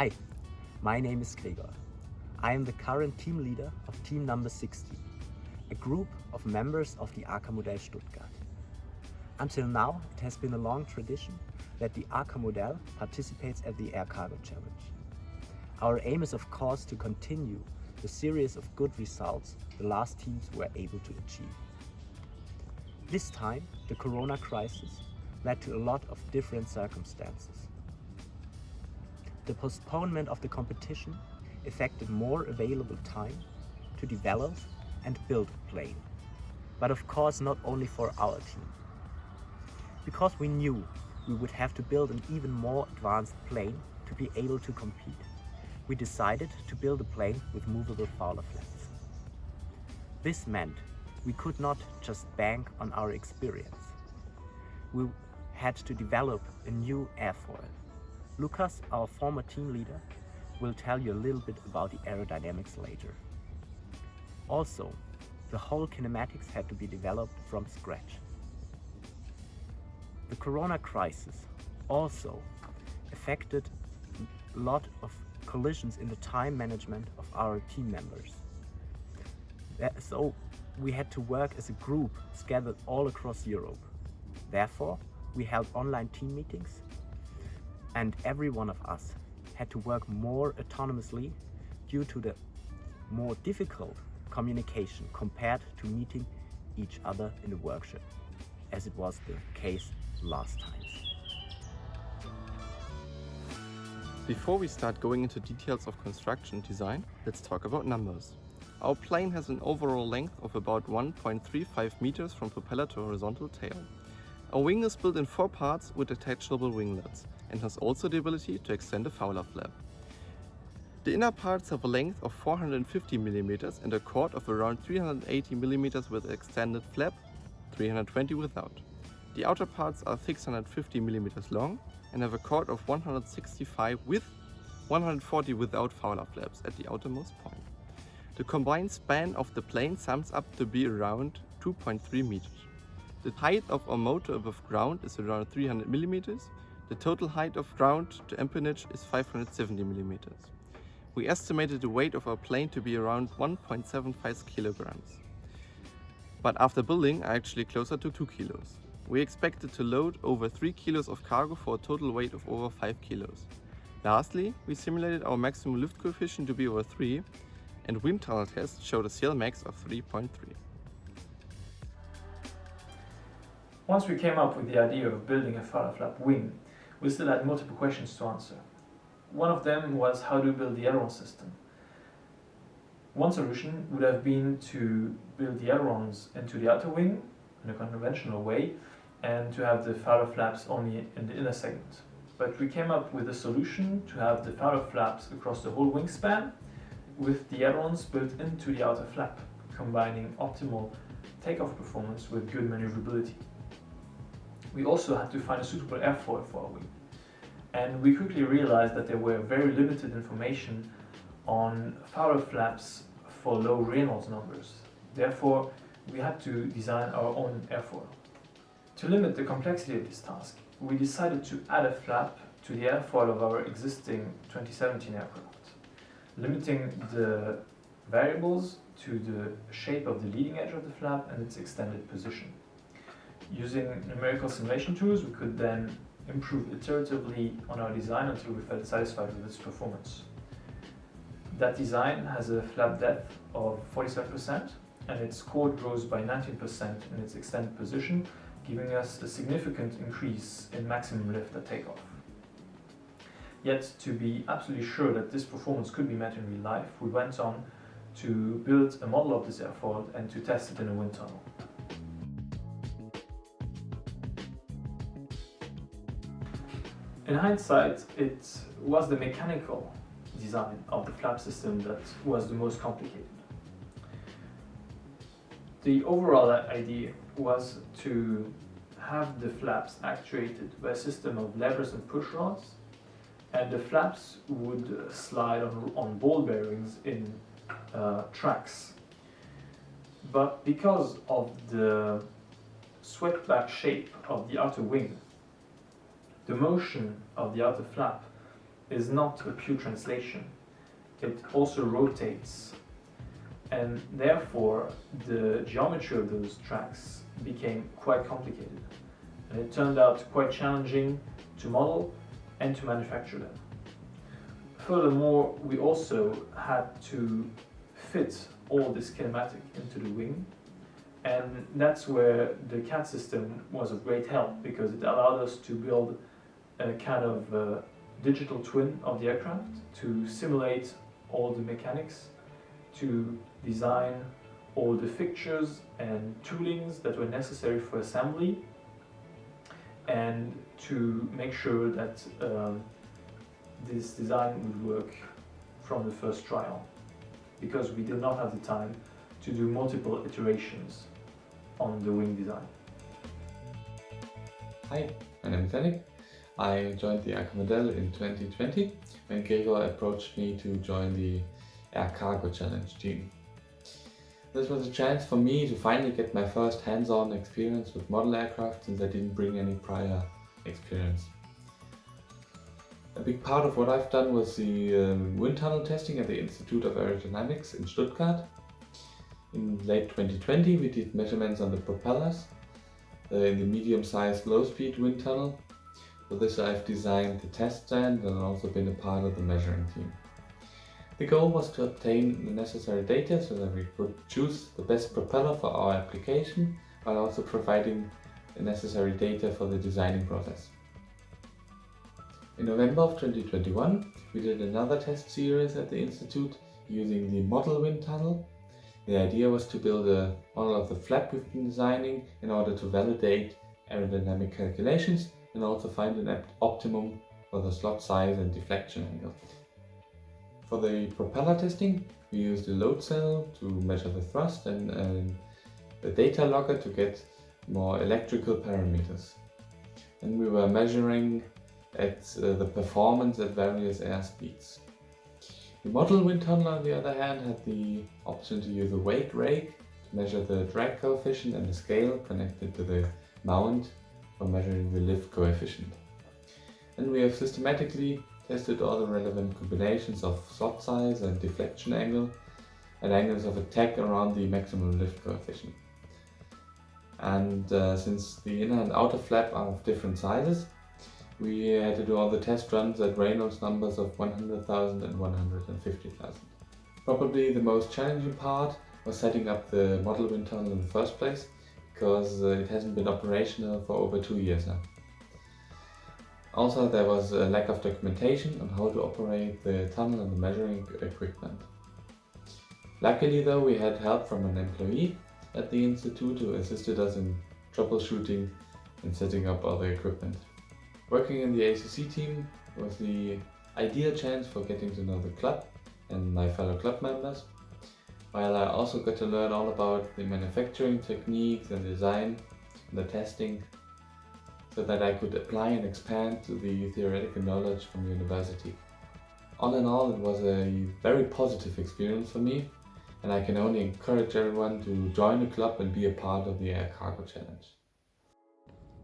Hi, my name is Gregor. I am the current team leader of team number 60, a group of members of the AkaModell Stuttgart. Until now, it has been a long tradition that the AkaModell participates at the Air Cargo Challenge. Our aim is, of course, to continue the series of good results the last teams were able to achieve. This time, the Corona crisis led to a lot of different circumstances. The postponement of the competition affected more available time to develop and build a plane. But of course not only for our team. Because we knew we would have to build an even more advanced plane to be able to compete, we decided to build a plane with movable Fowler flaps. This meant we could not just bank on our experience. We had to develop a new airfoil. Lukas, our former team leader, will tell you a little bit about the aerodynamics later. Also, the whole kinematics had to be developed from scratch. The Corona crisis also affected a lot of collisions in the time management of our team members. So we had to work as a group scattered all across Europe. Therefore, we held online team meetings, and every one of us had to work more autonomously due to the more difficult communication compared to meeting each other in the workshop, as it was the case last times. Before we start going into details of construction design, let's talk about numbers. Our plane has an overall length of about 1.35 meters from propeller to horizontal tail. Our wing is built in 4 parts with detachable winglets and has also the ability to extend a Fowler flap. The inner parts have a length of 450 mm and a chord of around 380 mm with an extended flap, 320 without. The outer parts are 650 mm long and have a chord of 165 with 140 without Fowler flaps at the outermost point. The combined span of the plane sums up to be around 2.3 meters. The height of our motor above ground is around 300 mm. The total height of ground to empennage is 570 mm. We estimated the weight of our plane to be around 1.75 kilograms. But after building, are actually closer to 2 kilos. We expected to load over 3 kilos of cargo for a total weight of over 5 kilos. Lastly, we simulated our maximum lift coefficient to be over 3, and wind tunnel tests showed a CLmax of 3.3. Once we came up with the idea of building a Fowler flap wing, we still had multiple questions to answer. One of them was how to build the aileron system. One solution would have been to build the ailerons into the outer wing in a conventional way and to have the Fowler flaps only in the inner segment. But we came up with a solution to have the Fowler flaps across the whole wingspan with the ailerons built into the outer flap, combining optimal takeoff performance with good maneuverability. We also had to find a suitable airfoil for our wing. And we quickly realized that there were very limited information on Fowler flaps for low Reynolds numbers. Therefore, we had to design our own airfoil. To limit the complexity of this task, we decided to add a flap to the airfoil of our existing 2017 aircraft, limiting the variables to the shape of the leading edge of the flap and its extended position. Using numerical simulation tools, we could then improve iteratively on our design until we felt satisfied with its performance. That design has a flap depth of 47% and its chord grows by 19% in its extended position, giving us a significant increase in maximum lift at takeoff. Yet, to be absolutely sure that this performance could be met in real life, we went on to build a model of this airfoil and to test it in a wind tunnel. In hindsight, it was the mechanical design of the flap system that was the most complicated. The overall idea was to have the flaps actuated by a system of levers and push rods, and the flaps would slide on ball bearings in tracks. But because of the swept back shape of the outer wing, the motion of the outer flap is not a pure translation. It also rotates, and therefore the geometry of those tracks became quite complicated, and it turned out quite challenging to model and to manufacture them. Furthermore, we also had to fit all this kinematic into the wing, and that's where the CAD system was of great help, because it allowed us to build a kind of digital twin of the aircraft, to simulate all the mechanics, to design all the fixtures and toolings that were necessary for assembly, and to make sure that this design would work from the first trial, because we did not have the time to do multiple iterations on the wing design. Hi, my name is Annik. I joined the AkaModell in 2020 when Gregor approached me to join the Air Cargo Challenge team. This was a chance for me to finally get my first hands-on experience with model aircraft, since I didn't bring any prior experience. A big part of what I've done was the wind tunnel testing at the Institute of Aerodynamics in Stuttgart. In late 2020 we did measurements on the propellers in the medium-sized low-speed wind tunnel. For this I've designed the test stand and also been a part of the measuring team. The goal was to obtain the necessary data so that we could choose the best propeller for our application, while also providing the necessary data for the designing process. In November of 2021 we did another test series at the Institute using the model wind tunnel. The idea was to build a model of the flap we've been designing in order to validate aerodynamic calculations and also find an optimum for the slot size and deflection angle. For the propeller testing, we used a load cell to measure the thrust and a data logger to get more electrical parameters. And we were measuring at the performance at various air speeds. The model wind tunnel, on the other hand, had the option to use a weight rake to measure the drag coefficient and the scale connected to the mount for measuring the lift coefficient. And we have systematically tested all the relevant combinations of slot size and deflection angle and angles of attack around the maximum lift coefficient. And since the inner and outer flap are of different sizes, we had to do all the test runs at Reynolds numbers of 100,000 and 150,000. Probably the most challenging part was setting up the model wind tunnel in the first place, because it hasn't been operational for over 2 years now. Also, there was a lack of documentation on how to operate the tunnel and the measuring equipment. Luckily though, we had help from an employee at the Institute who assisted us in troubleshooting and setting up all the equipment. Working in the ACC team was the ideal chance for getting to know the club and my fellow club members, while I also got to learn all about the manufacturing techniques and design and the testing, so that I could apply and expand the theoretical knowledge from university. All in all, it was a very positive experience for me, and I can only encourage everyone to join the club and be a part of the Air Cargo Challenge.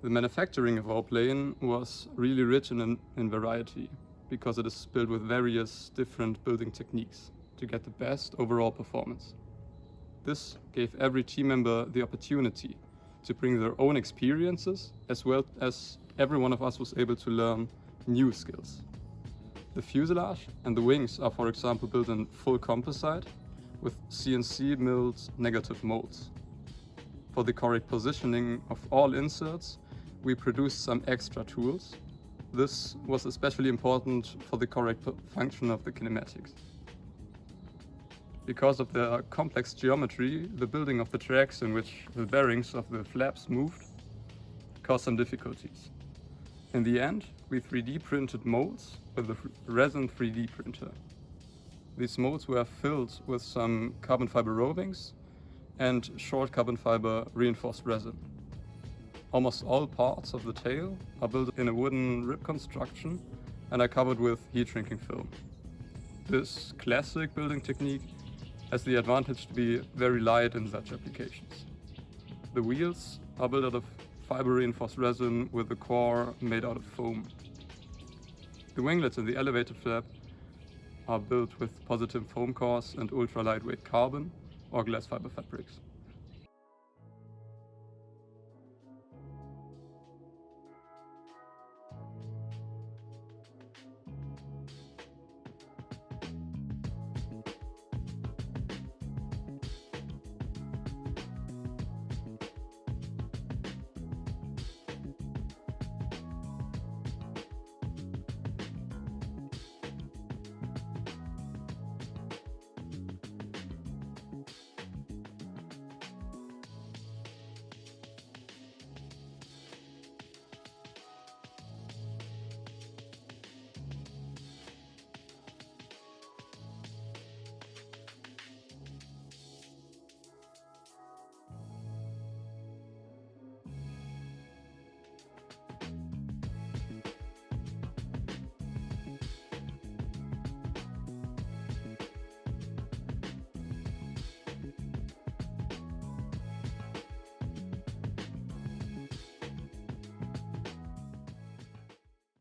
The manufacturing of our plane was really rich in variety, because it is built with various different building techniques to get the best overall performance. This gave every team member the opportunity to bring their own experiences, as well as every one of us was able to learn new skills. The fuselage and the wings are, for example, built in full composite with CNC milled negative molds. For the correct positioning of all inserts, we produced some extra tools. This was especially important for the correct function of the kinematics. Because of their complex geometry, the building of the tracks in which the bearings of the flaps moved caused some difficulties. In the end, we 3D printed molds with a resin 3D printer. These molds were filled with some carbon fiber rovings and short carbon fiber reinforced resin. Almost all parts of the tail are built in a wooden rib construction and are covered with heat shrinking film. This classic building technique has the advantage to be very light in such applications. The wheels are built out of fiber reinforced resin with the core made out of foam. The winglets in the elevator flap are built with positive foam cores and ultra lightweight carbon or glass fiber fabrics.